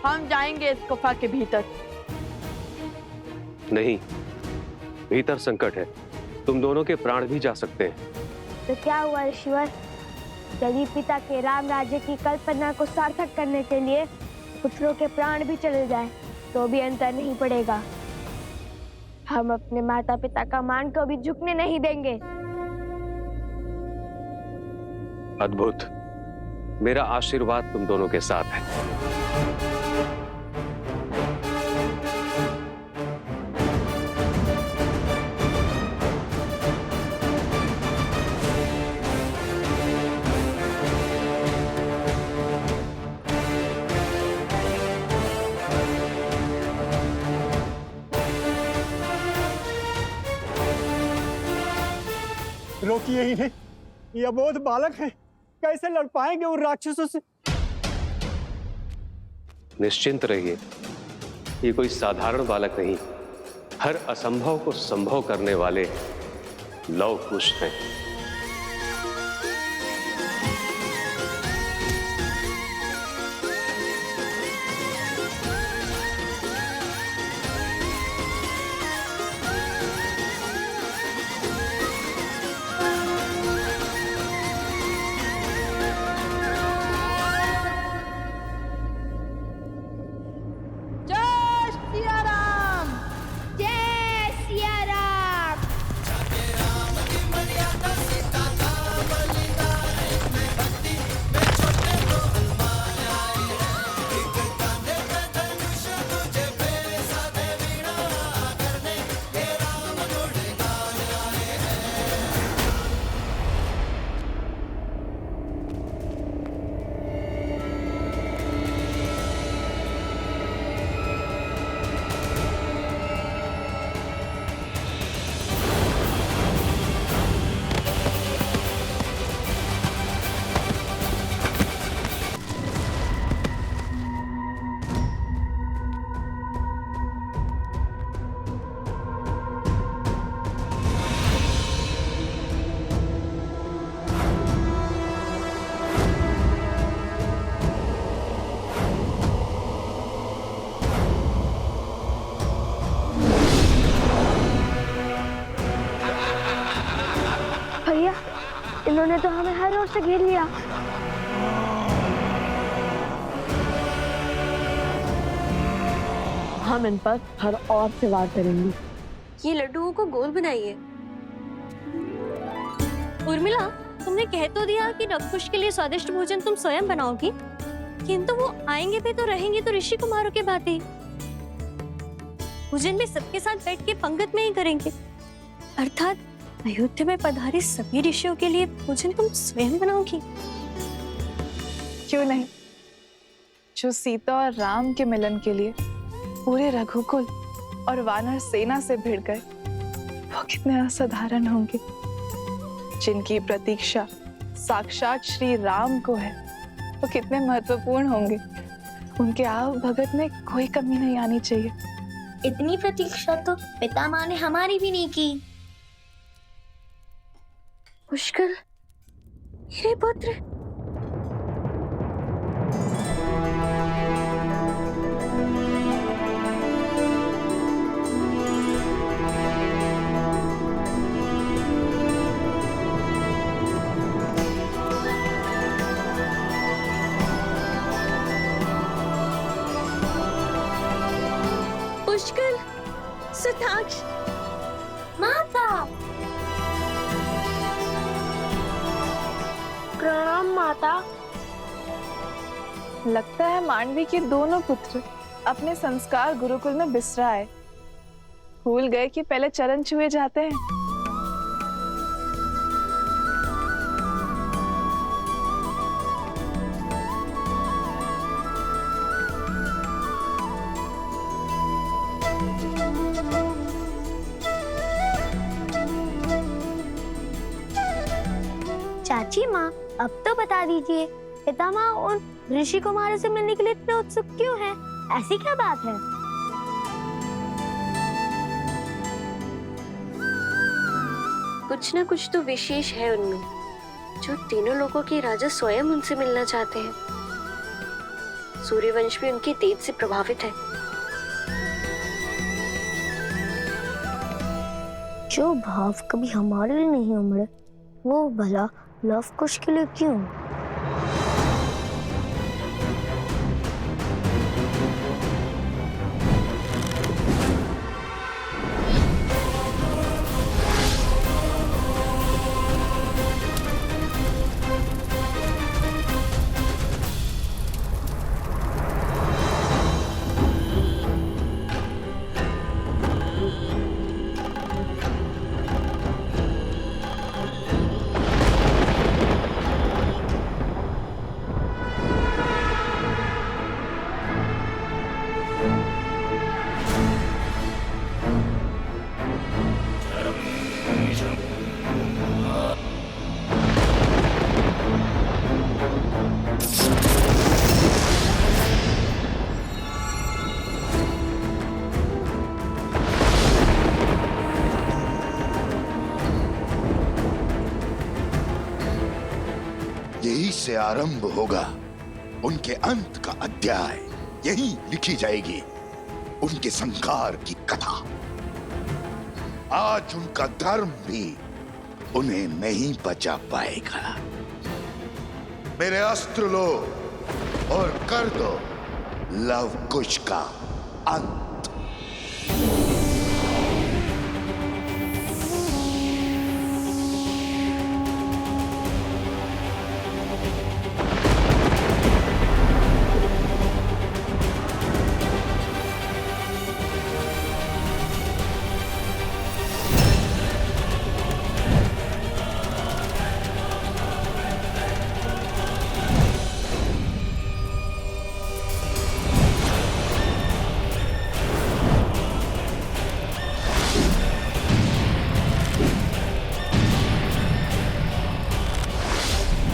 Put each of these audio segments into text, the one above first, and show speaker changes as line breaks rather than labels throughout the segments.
हम जाएंगे इस गुफा के भीतर।
नहीं, भीतर संकट है, तुम दोनों के प्राण भी जा सकते हैं।
तो क्या हुआ ईश्वर, यदि पिता के राम राज्य की कल्पना को सार्थक करने के लिए पुत्रों के प्राण भी चले जाए तो भी अंतर नहीं पड़ेगा। हम अपने माता पिता का मान को भी झुकने नहीं देंगे।
अद्भुत, मेरा आशीर्वाद तुम दोनों के साथ है।
रोकिए इन्हें, ये अबोध बालक है, कैसे लड़ पाएंगे उन राक्षसों से।
निश्चिंत रहिए, ये कोई साधारण बालक नहीं, हर असंभव को संभव करने वाले लव कुश हैं।
जय सिया राम।
जय सिया राम। भैया, इन्होंने तो हमें हर ओर से घेर लिया।
हम इन पर हर और से वार करेंगे।
ये लड्डुओं को गोल बनाइए। उर्मिला, तुमने कह तो दिया कि नवकुश के लिए स्वादिष्ट भोजन तुम स्वयं बनाओगी, किंतु वो आएंगे भी तो रहेंगे तो ऋषि कुमारों के भांति। भोजन में सबके साथ बैठ के पंगत में ही करेंगे, अर्थात अयोध्या में पधारे सभी ऋषियों के लिए भोजन तुम स्वयं बनाओगी।
क्यों नहीं, जो सीता और राम के मिलन के लिए पूरे रघुकुल और वानर सेना से भिड़ गए, वो कितने असाधारण होंगे। जिनकी प्रतीक्षा साक्षात श्री राम को है, वो कितने महत्वपूर्ण होंगे। उनके आव भगत में कोई कमी नहीं आनी चाहिए।
इतनी प्रतीक्षा तो पितामह ने हमारी भी नहीं की।
पुष्कर, मेरे पुत्र। पुष्कर, सुताक्ष,
माता,
प्रणाम माता।
लगता है मांडवी के दोनों पुत्र अपने संस्कार गुरुकुल में बिसराए, भूल गए कि पहले चरण छुए जाते हैं।
चाची माँ, अब तो बता दीजिए, पितामह उन ऋषि कुमारों से मिलने के लिए इतने उत्सुक क्यों हैं? ऐसी क्या बात है?
कुछ ना कुछ तो विशेष है उनमें, जो तीनों लोगों के राजा स्वयं उनसे मिलना चाहते हैं। सूर्यवंश भी उनकी तेज से प्रभावित है।
जो भाव कभी हमारे लिए नहीं उमड़े, वो भला लव कुश के लिए क्यों?
यही से आरंभ होगा उनके अंत का अध्याय। यही लिखी जाएगी उनके संहार की कथा। आज उनका धर्म भी उन्हें नहीं बचा पाएगा। मेरे अस्त्र लो और कर दो लव कुश का अंत।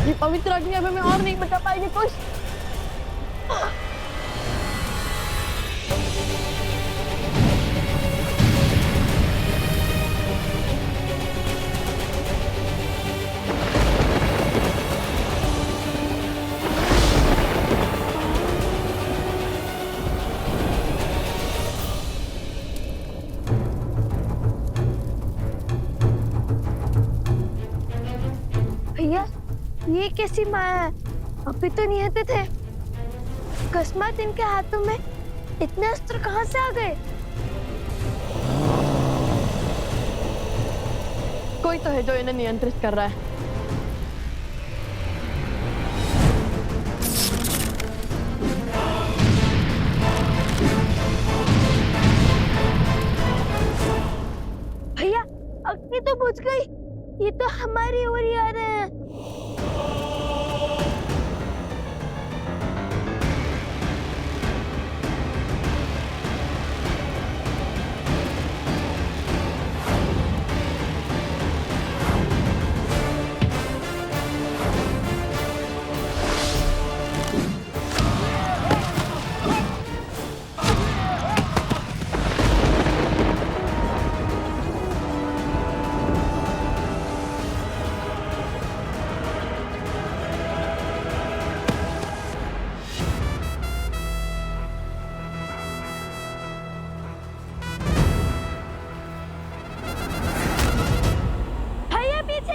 ये पवित्र अग्नि अब हमें और नहीं बचा पाएगी कुछ।
भैया, ये कैसी माया है? अभी तो निहत्थे थे। अकस्मात इनके हाथों में इतने अस्त्र कहां से आ गए?
कोई तो है जो इन्हें नियंत्रित कर रहा है।
भैया, अग्नि तो बुझ गई। ये तो हमारी ओर ही आ रहे हैं।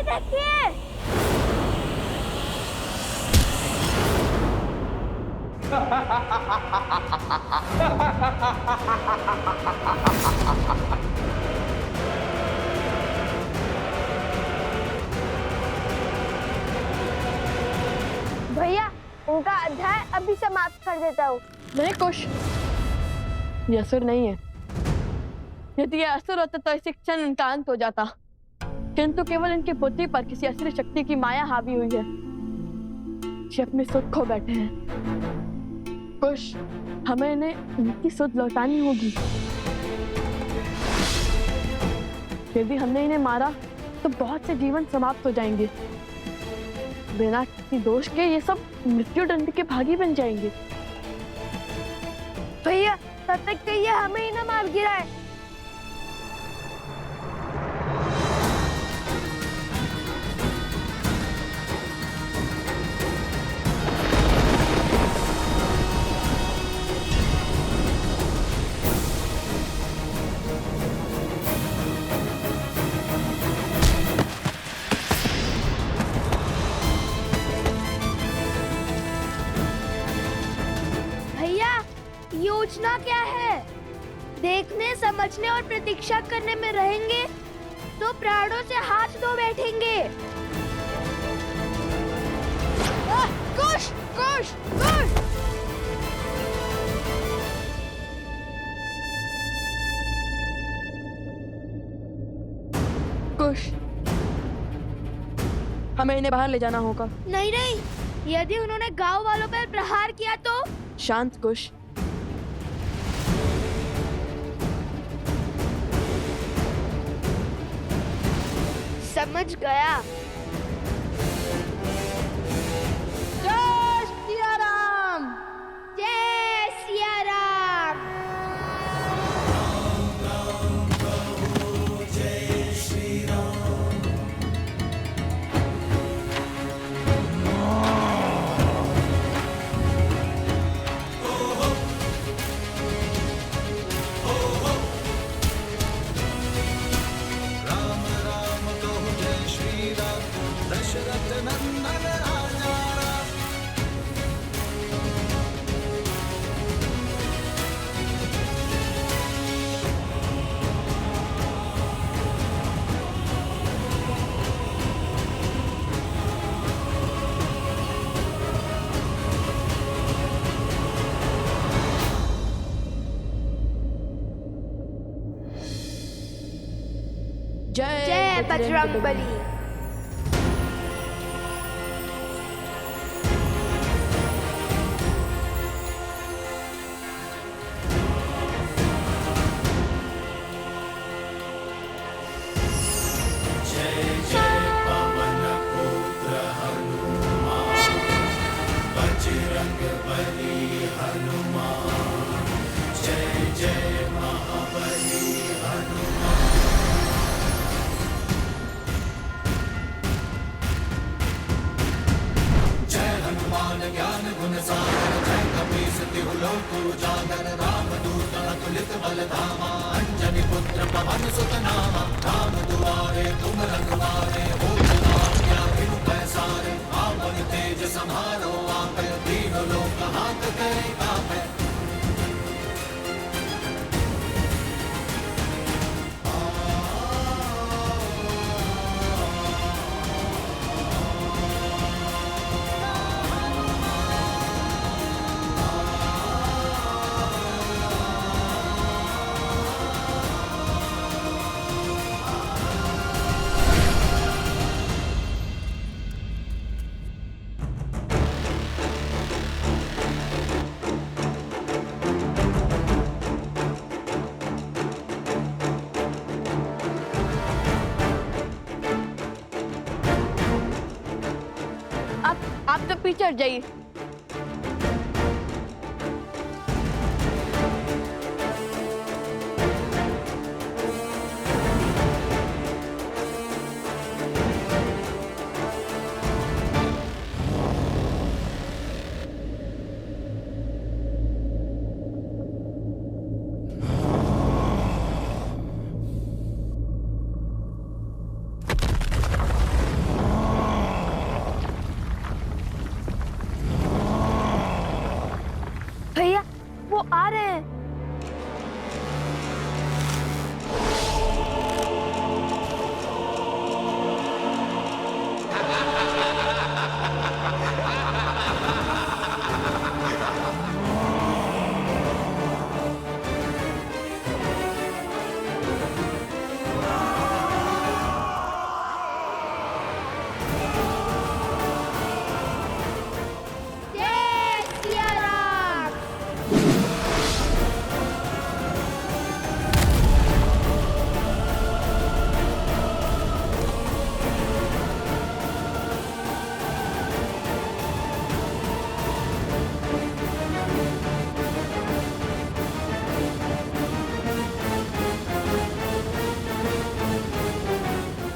देखिए, भैया उनका अध्याय अभी समाप्त कर देता हूँ।
नहीं कुश, ये असुर नहीं है। यदि ये असुर होता तो इसी क्षण इनका अंत हो जाता, किंतु केवल इनकी बुद्धि पर किसी असुरी शक्ति की माया हावी हुई है। ये अपने सुध खो बैठे हैं। कुश, हमें इन्हें इनकी सुध लौटानी होगी। यदि हमने इन्हें मारा तो बहुत से जीवन समाप्त हो जाएंगे। बिना किसी दोष के ये सब मृत्यु दंड के भागी बन जाएंगे।
भैया तब तक कहिए हमें ही ना मार गिराए। योजना क्या है? देखने, समझने और प्रतीक्षा करने में रहेंगे तो प्राणों से हाथ धो बैठेंगे। कुश, कुश, कुश।
कुश, हमें इन्हें बाहर ले जाना होगा।
नहीं नहीं, यदि उन्होंने गांव वालों पर प्रहार किया तो?
शांत कुश।
समझ गया।
जय सिया राम।
जय सिया राम। जय बजरंगबली।
आप तो पीछे हट जाइए।
भैया, वो आ रहे हैं। जय सिया राम।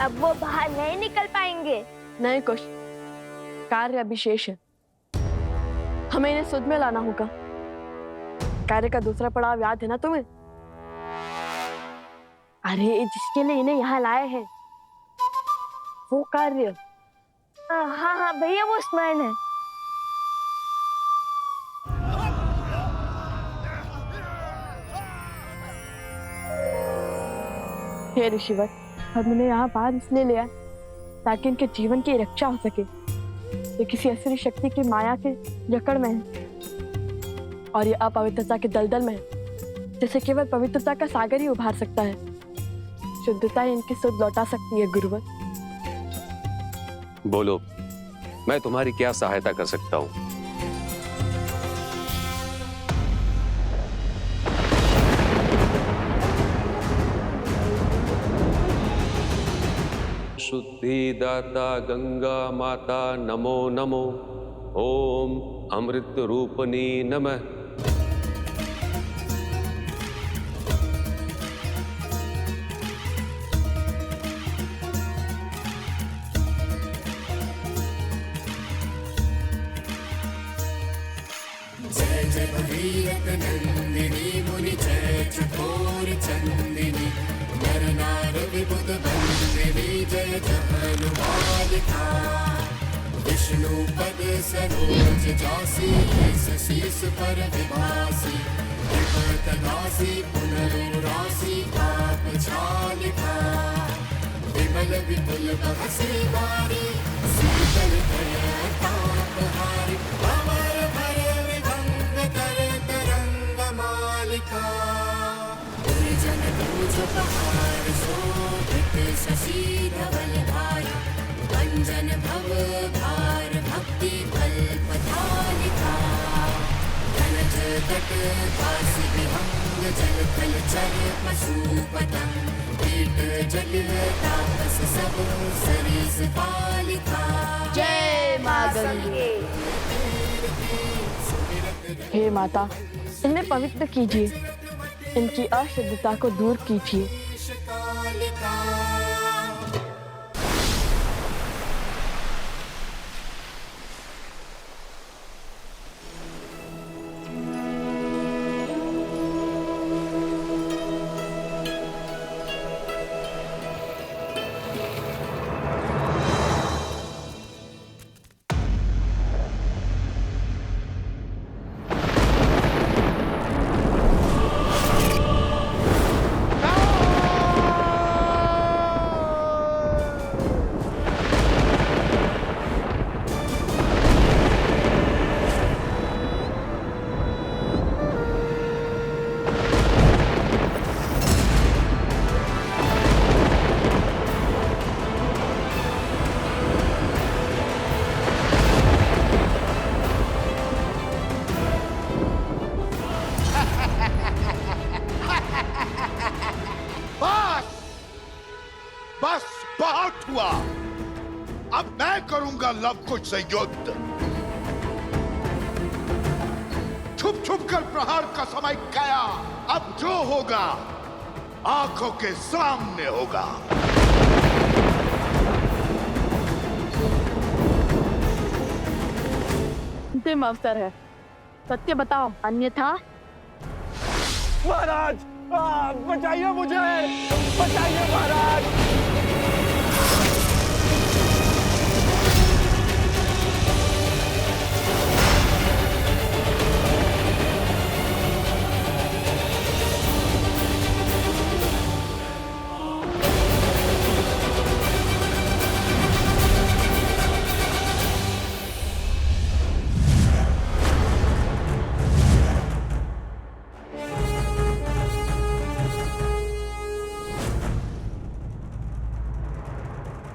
अब वो बाहर नहीं निकल पाएंगे।
नहीं कुश, कार्य अभी शेष है। हमें इन्हें सुध में लाना होगा। कार्य का दूसरा पड़ाव याद है ना तुम्हें? अरे जिसके लिए इन्हें यहाँ लाए हैं, वो कार्य।
हाँ हाँ भैया, वो स्मरण है।
हे ऋषिवर, हमने यहाँ बाहर इसलिए लिया ताकि इनके जीवन की रक्षा हो सके। ये किसी असुरी शक्ति की माया के जकड़ में है और ये अपवित्रता के दलदल में है, जिसे केवल पवित्रता का सागर ही उभार सकता है। शुद्धता ही इनकी सुध लौटा सकती है गुरुवर।
बोलो, मैं तुम्हारी क्या सहायता कर सकता हूँ? शुद्धिदाता गंगा माता नमो नमो। ओम अमृत रूपनी नमः।
जय जय भगीरथ नंदिनी मुनि जय चकोर चंदिनी नर नार विबुध बंदिनी जय जहनुमालिका विष्णु पद सरोज जासी शीस पर विभासी विपतनासी पुनरुरासी पाप छालिका विमल विपुल बहसी बारी शीतल तापहारी अमर भर विभंग कर तरंग मालिका दुर्जन दूज पहाड़ शोभित शशि धवल धारा अंजन भव भार भक्ति कल्पतालिका धनज कट काशी विहंग जल थल चर पशु पतंग कीट जल तापस सब सरीस पालिका।
जय मां गंगे। हे माता, इन्हें पवित्र कीजिए, इनकी अशुद्धता को दूर कीजिए।
बस बहुत हुआ। अब मैं करूंगा लव कुश से युद्ध। छुप छुप कर प्रहार का समय गया। अब जो होगा आंखों के सामने होगा।
अंतिम अवसर है, सत्य बताओ, अन्यथा।
महाराज, बचाइए मुझे, बचाइए महाराज।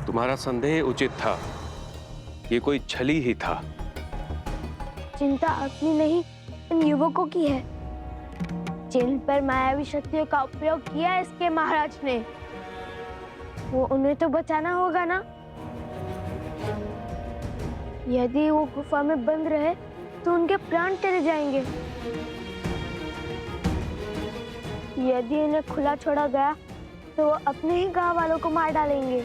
तुम्हारा संदेह उचित था, ये कोई छली ही था।
चिंता अपनी नहीं, इन युवकों की है जिन पर मायावी शक्तियों का उपयोग किया इसके महाराज ने। वो उन्हें तो बचाना होगा ना। यदि वो गुफा में बंद रहे तो उनके प्राण चले जाएंगे। यदि इन्हें खुला छोड़ा गया तो वो अपने ही गांव वालों को मार डालेंगे।